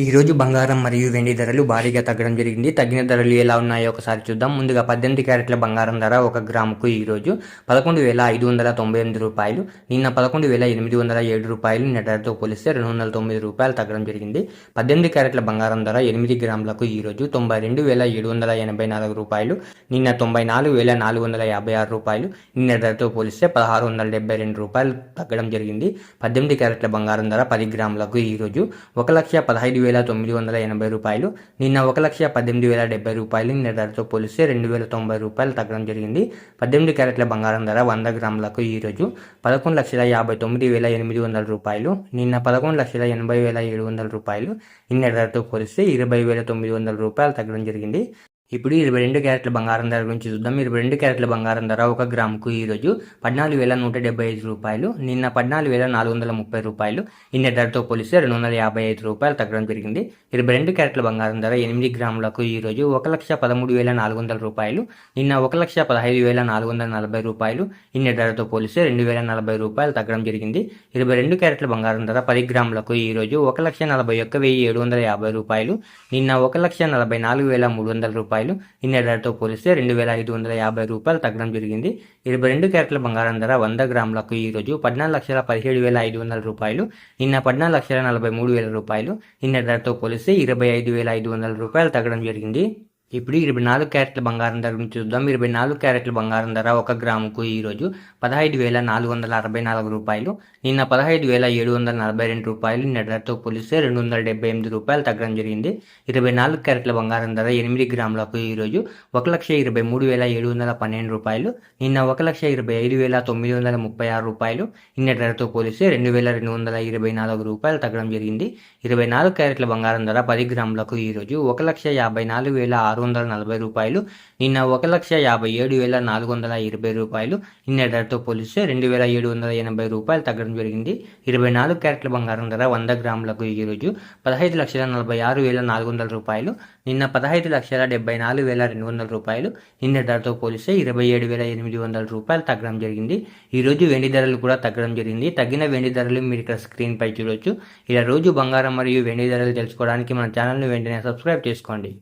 ఈరోజు బంగారం మరియు వెండి ధరలు భారీగా తగ్గడం జరిగింది. తగ్గిన ధరలు ఎలా ఉన్నాయో ఒకసారి చూద్దాం. ముందుగా 18 క్యారెట్ల బంగారం ధర 1 గ్రాముకు ఈరోజు 11,598 రూపాయలు. నిన్న 11,807 రూపాయలు. నిన్న ధరతో పోలిస్తే 209 రూపాయలు తగ్గడం జరిగింది. 18 క్యారెట్ల బంగారం ధర 8 గ్రాములకు ఈరోజు 92,784 రూపాయలు. నిన్న 94,456 రూపాయలు. నిన్న ధరతో పోలిస్తే 1,672 రూపాయలు తగ్గడం జరిగింది. 18 క్యారెట్ల బంగారం ధర 10 గ్రాములకు ఈరోజు 1,15,980 రూపాయలు. నిన్న 1,18,070 రూపాయలు. నిన్న ధరతో పోలిస్తే 2,090 రూపాయలు తగ్గడం జరిగింది. 18 క్యారెట్ల బంగారం ధర 100 గ్రాములకు ఈరోజు 11,59,800 రూపాయలు. నిన్న 11,80,700 రూపాయలు. నిన్న ధరతో పోలిస్తే 20,900 రూపాయలు తగ్గడం జరిగింది. ఇప్పుడు 22 క్యారెట్ల బంగారం ధర గురించి చూద్దాం. 22 క్యారెట్ల బంగారం ధర 1 గ్రాముకు ఈరోజు 14,175 రూపాయలు. నిన్న 14,430 రూపాయలు. నిన్న ధరతో పోలిస్తే 255 రూపాయలు తగ్గడం జరిగింది. 22 క్యారెట్ల బంగారం ధర 8 గ్రాములకు ఈరోజు 1,13,400 రూపాయలు. నిన్న 1,15,440 రూపాయలు. నిన్న ధరతో పోలిస్తే 2,040 రూపాయలు తగ్గడం జరిగింది. 22 క్యారెట్ల బంగారం ధర 10 గ్రాములకు ఈరోజు 1,41,750 రూపాయలు. నిన్న 1,44,300 రూపాయలు. నిన్న ధరతో పోలిస్తే 2,550 రూపాయలు తగ్గడం జరిగింది. 22 క్యారెట్ల బంగారం ధర 100 గ్రాములకు ఈరోజు 14,17,500 రూపాయలు. నిన్న 14,43,000 రూపాయలు. నిన్న ధరతో పోలిస్తే 25,500 రూపాయలు తగ్గడం జరిగింది. ఇప్పుడు 24 క్యారెట్ల బంగారం ధర గురించి చూద్దాం. 24 క్యారెట్ల బంగారం ధర 1 గ్రాముకు ఈరోజు 15,464 రూపాయలు. నిన్న 15,742 రూపాయలు. నిన్న ధరతో పోలిస్తే 278 రూపాయలు తగ్గడం జరిగింది. 24 క్యారెట్ల బంగారం ధర 8 గ్రాములకు ఈరోజు 1,23,712 రూపాయలు. నిన్న 1,25,936 రూపాయలు. నిన్న ధరతో పోలిస్తే 2,224 రూపాయలు తగ్గడం జరిగింది. 24 క్యారెట్ల బంగారం ధర 10 గ్రాములకు ఈరోజు 1,54,640 రూపాయలు. నిన్న 1,57,420 రూపాయలు. నిన్న ధరతో పోలిస్తే 2,780 రూపాయలు తగ్గడం జరిగింది. 24 క్యారెట్ల బంగారం ధర 100 గ్రాములకు ఈరోజు 15,46,400 రూపాయలు. నిన్న 15,74,200 రూపాయలు. నిన్న ధరతో పోలిస్తే 27,800 రూపాయలు తగ్గడం జరిగింది. ఈరోజు వెండి ధరలు కూడా తగ్గడం జరిగింది. తగ్గిన వెండి ధరలు మీరు ఇక్కడ స్క్రీన్ పై చూడొచ్చు. ఇలా రోజు బంగారం మరియు వెండి ధరలు తెలుసుకోవడానికి మన ఛానల్ని వెంటనే సబ్స్క్రైబ్ చేసుకోండి.